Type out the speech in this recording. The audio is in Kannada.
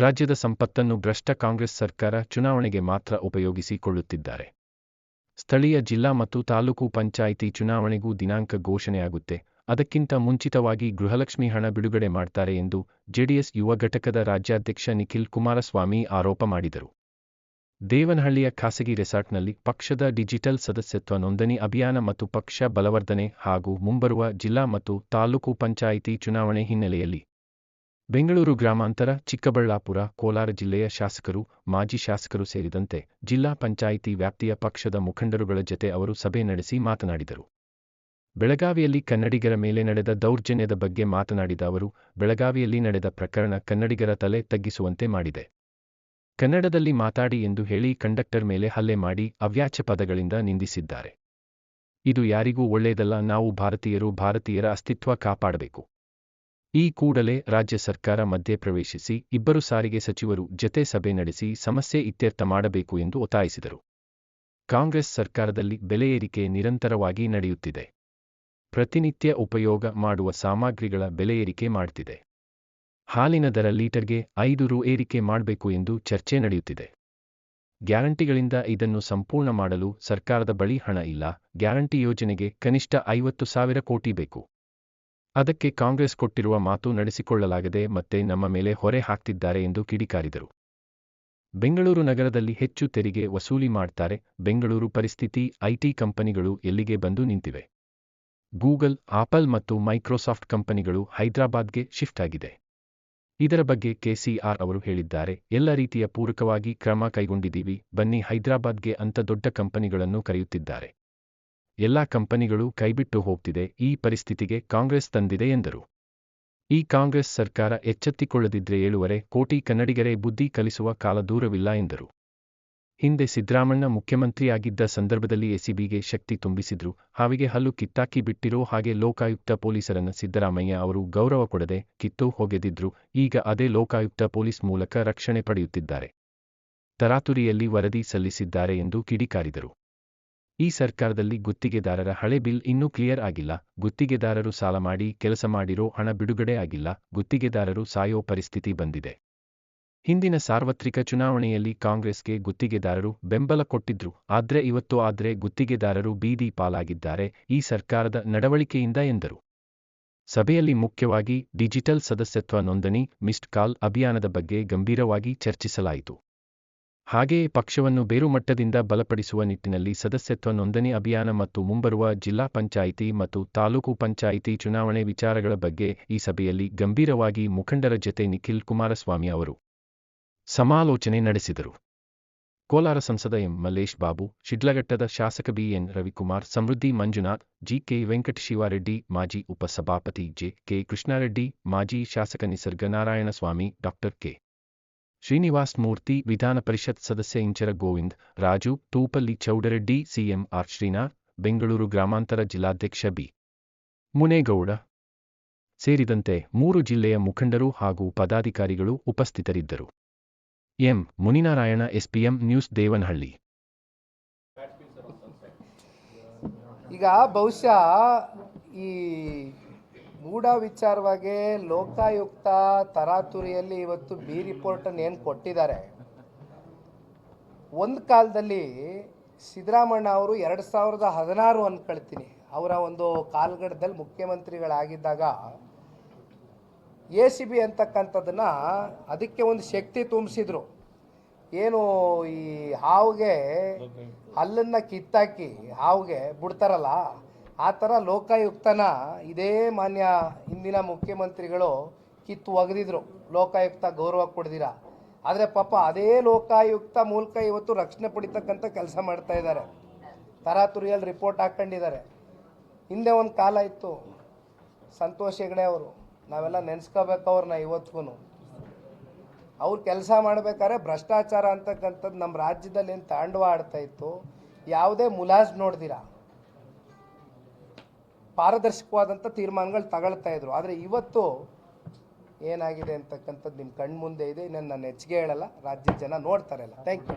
ರಾಜ್ಯದ ಸಂಪತ್ತನ್ನು ಭ್ರಷ್ಟ ಕಾಂಗ್ರೆಸ್ ಸರ್ಕಾರ ಚುನಾವಣೆಗೆ ಮಾತ್ರ ಉಪಯೋಗಿಸಿಕೊಳ್ಳುತ್ತಿದ್ದಾರೆ. ಸ್ಥಳೀಯ ಜಿಲ್ಲಾ ಮತ್ತು ತಾಲೂಕು ಪಂಚಾಯಿತಿ ಚುನಾವಣೆಗೂ ದಿನಾಂಕ ಘೋಷಣೆಯಾಗುತ್ತೆ, ಅದಕ್ಕಿಂತ ಮುಂಚಿತವಾಗಿ ಗೃಹಲಕ್ಷ್ಮಿ ಹಣ ಬಿಡುಗಡೆ ಮಾಡ್ತಾರೆ ಎಂದು ಜೆಡಿಎಸ್ ಯುವ ಘಟಕದ ರಾಜ್ಯಾಧ್ಯಕ್ಷ ನಿಖಿಲ್ ಕುಮಾರಸ್ವಾಮಿ ಆರೋಪ ಮಾಡಿದರು. ದೇವನಹಳ್ಳಿಯ ಖಾಸಗಿ ರೆಸಾರ್ಟ್ನಲ್ಲಿ ಪಕ್ಷದ ಡಿಜಿಟಲ್ ಸದಸ್ಯತ್ವ ನೋಂದಣಿ ಅಭಿಯಾನ ಮತ್ತು ಪಕ್ಷ ಬಲವರ್ಧನೆ ಹಾಗೂ ಮುಂಬರುವ ಜಿಲ್ಲಾ ಮತ್ತು ತಾಲೂಕು ಪಂಚಾಯಿತಿ ಚುನಾವಣೆ ಹಿನ್ನೆಲೆಯಲ್ಲಿ ಬೆಂಗಳೂರು ಗ್ರಾಮಾಂತರ, ಚಿಕ್ಕಬಳ್ಳಾಪುರ, ಕೋಲಾರ ಜಿಲ್ಲೆಯ ಶಾಸಕರು, ಮಾಜಿ ಶಾಸಕರು ಸೇರಿದಂತೆ ಜಿಲ್ಲಾ ಪಂಚಾಯಿತಿ ವ್ಯಾಪ್ತಿಯ ಪಕ್ಷದ ಮುಖಂಡರುಗಳ ಜತೆ ಅವರು ಸಭೆ ನಡೆಸಿ ಮಾತನಾಡಿದರು. ಬೆಳಗಾವಿಯಲ್ಲಿ ಕನ್ನಡಿಗರ ಮೇಲೆ ನಡೆದ ದೌರ್ಜನ್ಯದ ಬಗ್ಗೆ ಮಾತನಾಡಿದ ಅವರು, ಬೆಳಗಾವಿಯಲ್ಲಿ ನಡೆದ ಪ್ರಕರಣ ಕನ್ನಡಿಗರ ತಲೆ ತಗ್ಗಿಸುವಂತೆ ಮಾಡಿದೆ. ಕನ್ನಡದಲ್ಲಿ ಮಾತಾಡಿ ಎಂದು ಹೇಳಿ ಕಂಡಕ್ಟರ್ ಮೇಲೆ ಹಲ್ಲೆ ಮಾಡಿ ಅವ್ಯಾಚ್ಯ ಪದಗಳಿಂದ ನಿಂದಿಸಿದ್ದಾರೆ. ಇದು ಯಾರಿಗೂ ಒಳ್ಳೆಯದಲ್ಲ. ನಾವು ಭಾರತೀಯರ ಅಸ್ತಿತ್ವ ಕಾಪಾಡಬೇಕು. ಈ ಕೂಡಲೇ ರಾಜ್ಯ ಸರ್ಕಾರ ಮಧ್ಯಪ್ರವೇಶಿಸಿ ಇಬ್ಬರು ಸಾರಿಗೆ ಸಚಿವರು ಜತೆ ಸಭೆ ನಡೆಸಿ ಸಮಸ್ಯೆ ಇತ್ಯರ್ಥ ಮಾಡಬೇಕು ಎಂದು ಒತ್ತಾಯಿಸಿದರು. ಕಾಂಗ್ರೆಸ್ ಸರ್ಕಾರದಲ್ಲಿ ಬೆಲೆ ಏರಿಕೆ ನಿರಂತರವಾಗಿ ನಡೆಯುತ್ತಿದೆ. ಪ್ರತಿನಿತ್ಯ ಉಪಯೋಗ ಮಾಡುವ ಸಾಮಗ್ರಿಗಳ ಬೆಲೆ ಏರಿಕೆ ಮಾಡ್ತಿದೆ. ಹಾಲಿನ ದರ ಲೀಟರ್ಗೆ 5 ರು ಏರಿಕೆ ಮಾಡಬೇಕು ಎಂದು ಚರ್ಚೆ ನಡೆಯುತ್ತಿದೆ. ಗ್ಯಾರಂಟಿಗಳಿಂದ ಇದನ್ನು ಸಂಪೂರ್ಣ ಮಾಡಲು ಸರ್ಕಾರದ ಬಳಿ ಹಣ ಇಲ್ಲ. ಗ್ಯಾರಂಟಿ ಯೋಜನೆಗೆ ಕನಿಷ್ಠ 50,000 ಕೋಟಿ ಬೇಕು. ಅದಕ್ಕೆ ಕಾಂಗ್ರೆಸ್ ಕೊಟ್ಟಿರುವ ಮಾತು ನಡೆಸಿಕೊಳ್ಳಲಾಗದೆ ಮತ್ತೆ ನಮ್ಮ ಮೇಲೆ ಹೊರೆ ಹಾಕ್ತಿದ್ದಾರೆ ಎಂದು ಕಿಡಿಕಾರಿದರು. ಬೆಂಗಳೂರು ನಗರದಲ್ಲಿ ಹೆಚ್ಚು ತೆರಿಗೆ ವಸೂಲಿ ಮಾಡ್ತಾರೆ. ಬೆಂಗಳೂರು ಪರಿಸ್ಥಿತಿ, ಐಟಿ ಕಂಪನಿಗಳು ಎಲ್ಲಿಗೆ ಬಂದು ನಿಂತಿವೆ. ಗೂಗಲ್, ಆಪಲ್ ಮತ್ತು ಮೈಕ್ರೋಸಾಫ್ಟ್ ಕಂಪನಿಗಳು ಹೈದರಾಬಾದ್ಗೆ ಶಿಫ್ಟ್ ಆಗಿದೆ. ಇದರ ಬಗ್ಗೆ ಕೆಸಿಆರ್ ಅವರು ಹೇಳಿದ್ದಾರೆ. ಎಲ್ಲ ರೀತಿಯ ಪೂರಕವಾಗಿ ಕ್ರಮ ಕೈಗೊಂಡಿದ್ದೀವಿ, ಬನ್ನಿ ಹೈದರಾಬಾದ್ಗೆ ಅಂತ ದೊಡ್ಡ ಕಂಪನಿಗಳನ್ನು ಕರೆಯುತ್ತಿದ್ದಾರೆ. ಎಲ್ಲ ಕಂಪನಿಗಳು ಕೈಬಿಟ್ಟು ಹೋಗ್ತಿದೆ. ಈ ಪರಿಸ್ಥಿತಿಗೆ ಕಾಂಗ್ರೆಸ್ ತಂದಿದೆ ಎಂದರು. ಈ ಕಾಂಗ್ರೆಸ್ ಸರ್ಕಾರ ಎಚ್ಚೆತ್ತುಕೊಳ್ಳದಿದ್ರೆ 7.5 ಕೋಟಿ ಕನ್ನಡಿಗರೇ ಬುದ್ಧಿ ಕಲಿಸುವ ಕಾಲ ದೂರವಿಲ್ಲ ಎಂದರು. ಹಿಂದೆ ಸಿದ್ದರಾಮಣ್ಣ ಮುಖ್ಯಮಂತ್ರಿಯಾಗಿದ್ದ ಸಂದರ್ಭದಲ್ಲಿ ಎಸಿಬಿಗೆ ಶಕ್ತಿ ತುಂಬಿಸಿದ್ರು. ಹಾವಿಗೆ ಹಲ್ಲು ಕಿತ್ತಾಕಿ ಬಿಟ್ಟಿರೋ ಹಾಗೆ ಲೋಕಾಯುಕ್ತ ಪೊಲೀಸರನ್ನ ಸಿದ್ದರಾಮಯ್ಯ ಅವರು ಗೌರವ ಕೊಡದೆ ಕಿತ್ತು ಹೊಗೆದಿದ್ರು. ಈಗ ಅದೇ ಲೋಕಾಯುಕ್ತ ಪೊಲೀಸ್ ಮೂಲಕ ರಕ್ಷಣೆ ಪಡೆಯುತ್ತಿದ್ದಾರೆ. ತರಾತುರಿಯಲ್ಲಿ ವರದಿ ಸಲ್ಲಿಸಿದ್ದಾರೆ ಎಂದು ಕಿಡಿಕಾರಿದರು. ಈ ಸರ್ಕಾರದಲ್ಲಿ ಗುತ್ತಿಗೆದಾರರ ಹಳೆ ಬಿಲ್ ಇನ್ನೂ ಕ್ಲಿಯರ್ ಆಗಿಲ್ಲ. ಗುತ್ತಿಗೆದಾರರು ಸಾಲ ಮಾಡಿ ಕೆಲಸ ಮಾಡಿರೋ ಹಣ ಬಿಡುಗಡೆ ಆಗಿಲ್ಲ. ಗುತ್ತಿಗೆದಾರರು ಸಾಯೋ ಪರಿಸ್ಥಿತಿ ಬಂದಿದೆ. ಹಿಂದಿನ ಸಾರ್ವತ್ರಿಕ ಚುನಾವಣೆಯಲ್ಲಿ ಕಾಂಗ್ರೆಸ್ಗೆ ಗುತ್ತಿಗೆದಾರರು ಬೆಂಬಲ ಕೊಟ್ಟಿದ್ರು. ಆದ್ರೆ ಗುತ್ತಿಗೆದಾರರು ಬೀದಿ ಪಾಲಾಗಿದ್ದಾರೆ ಈ ಸರ್ಕಾರದ ನಡವಳಿಕೆಯಿಂದ ಎಂದರು. ಸಭೆಯಲ್ಲಿ ಮುಖ್ಯವಾಗಿ ಡಿಜಿಟಲ್ ಸದಸ್ಯತ್ವ ನೋಂದಣಿ, ಮಿಸ್ಡ್ ಕಾಲ್ ಅಭಿಯಾನದ ಬಗ್ಗೆ ಗಂಭೀರವಾಗಿ ಚರ್ಚಿಸಲಾಯಿತು. ಹಾಗೆಯೇ ಪಕ್ಷವನ್ನು ಬೇರುಮಟ್ಟದಿಂದ ಬಲಪಡಿಸುವ ನಿಟ್ಟಿನಲ್ಲಿ ಸದಸ್ಯತ್ವ ನೋಂದಣಿ ಅಭಿಯಾನ ಮತ್ತು ಮುಂಬರುವ ಜಿಲ್ಲಾ ಪಂಚಾಯಿತಿ ಮತ್ತು ತಾಲೂಕು ಪಂಚಾಯಿತಿ ಚುನಾವಣೆ ವಿಚಾರಗಳ ಬಗ್ಗೆ ಈ ಸಭೆಯಲ್ಲಿ ಗಂಭೀರವಾಗಿ ಮುಖಂಡರ ಜತೆ ನಿಖಿಲ್ ಕುಮಾರಸ್ವಾಮಿ ಅವರು ಸಮಾಲೋಚನೆ ನಡೆಸಿದರು. ಕೋಲಾರ ಸಂಸದ ಎಂ. ಮಲ್ಲೇಶ್ ಬಾಬು, ಶಿಡ್ಲಘಟ್ಟದ ಶಾಸಕ ಬಿ.ಎನ್. ರವಿಕುಮಾರ್, ಸಮೃದ್ಧಿ ಮಂಜುನಾಥ್, ಜಿ.ಕೆ. ವೆಂಕಟಶಿವಾರೆಡ್ಡಿ, ಮಾಜಿ ಉಪಸಭಾಪತಿ ಜೆ.ಕೆ. ಕೃಷ್ಣಾರೆಡ್ಡಿ, ಮಾಜಿ ಶಾಸಕ ನಿಸರ್ಗ ನಾರಾಯಣಸ್ವಾಮಿ, ಡಾ. ಕೆ. ಶ್ರೀನಿವಾಸ್ ಮೂರ್ತಿ, ವಿಧಾನ ಪರಿಷತ್ ಸದಸ್ಯ ಇಂಚರ ಗೋವಿಂದ್ ರಾಜು, ತೂಪಲ್ಲಿ ಚೌಡರೆಡ್ಡಿ, ಸಿಎಂ.ಆರ್. ಶ್ರೀನಾಥ್, ಬೆಂಗಳೂರು ಗ್ರಾಮಾಂತರ ಜಿಲ್ಲಾಧ್ಯಕ್ಷ ಬಿ. ಮುನೇಗೌಡ ಸೇರಿದಂತೆ 3 ಜಿಲ್ಲೆಯ ಮುಖಂಡರು ಹಾಗೂ ಪದಾಧಿಕಾರಿಗಳು ಉಪಸ್ಥಿತರಿದ್ದರು. M. Muninarayana, SPM news, Devanahalli. ಈಗ ಬಹುಶಃ ಈ ಗೂಢ ವಿಚಾರವಾಗಿ ಲೋಕಾಯುಕ್ತ ತರಾತುರಿಯಲ್ಲಿ ಇವತ್ತು ಬಿ ರಿಪೋರ್ಟನ್ನು ಏನು ಕೊಟ್ಟಿದ್ದಾರೆ. ಒಂದು ಕಾಲದಲ್ಲಿ ಸಿದ್ದರಾಮಣ್ಣ ಅವರು 2016 ಅಂದ್ಕೊಳ್ತೀನಿ, ಅವರ ಒಂದು ಕಾಲಘಟ್ಟದಲ್ಲಿ ಮುಖ್ಯಮಂತ್ರಿಗಳಾಗಿದ್ದಾಗ ACB ಅಂತಕ್ಕಂಥದ್ದನ್ನು ಅದಕ್ಕೆ ಒಂದು ಶಕ್ತಿ ತುಂಬಿಸಿದ್ರು. ಏನು ಈ ಹಾವಿಗೆ ಹಲ್ಲನ್ನು ಕಿತ್ತಾಕಿ ಹಾವಿಗೆ ಬಿಡ್ತಾರಲ್ಲ, ಆ ಥರ ಲೋಕಾಯುಕ್ತನ ಇದೇ ಮಾನ್ಯ ಹಿಂದಿನ ಮುಖ್ಯಮಂತ್ರಿಗಳು ಕಿತ್ತು ಒಗೆದಿದ್ರು, ಲೋಕಾಯುಕ್ತ ಗೌರವ ಕೊಡ್ದಿರ. ಆದರೆ ಪಾಪ ಅದೇ ಲೋಕಾಯುಕ್ತ ಮೂಲಕ ಇವತ್ತು ರಕ್ಷಣೆ ಪಡಿತಕ್ಕಂಥ ಕೆಲಸ ಮಾಡ್ತಾ ಇದ್ದಾರೆ. ತರಾತುರಿಯಲ್ಲಿ ರಿಪೋರ್ಟ್ ಹಾಕ್ಕೊಂಡಿದ್ದಾರೆ. ಹಿಂದೆ ಒಂದು ಕಾಲ ಇತ್ತು, ಸಂತೋಷ್ ಹೆಗಡೆ ಅವರು, ನಾವೆಲ್ಲ ನೆನೆಸ್ಕೋಬೇಕು ಅವ್ರನ್ನ ಇವತ್ತಿಗೂ. ಅವ್ರು ಕೆಲಸ ಮಾಡಬೇಕಾದ್ರೆ ಭ್ರಷ್ಟಾಚಾರ ಅಂತಕ್ಕಂಥದ್ದು ನಮ್ಮ ರಾಜ್ಯದಲ್ಲಿ ಏನು ತಾಂಡವ ಆಡ್ತಾ ಇತ್ತು, ಯಾವುದೇ ಮುಲಾಜ್ ನೋಡ್ದಿರ ಪಾರದರ್ಶಕವಾದಂಥ ತೀರ್ಮಾನಗಳು ತಗೊಳ್ತಾ ಇದ್ರು. ಆದರೆ ಇವತ್ತು ಏನಾಗಿದೆ ಅಂತಕ್ಕಂಥದ್ದು ನಿಮ್ಮ ಕಣ್ಣು ಮುಂದೆ ಇದೆ. ನಾನು ಹೆಚ್ಚಿಗೆ ಹೇಳಲ್ಲ, ರಾಜ್ಯದ ಜನ ನೋಡ್ತಾರಲ್ಲ. Thank you.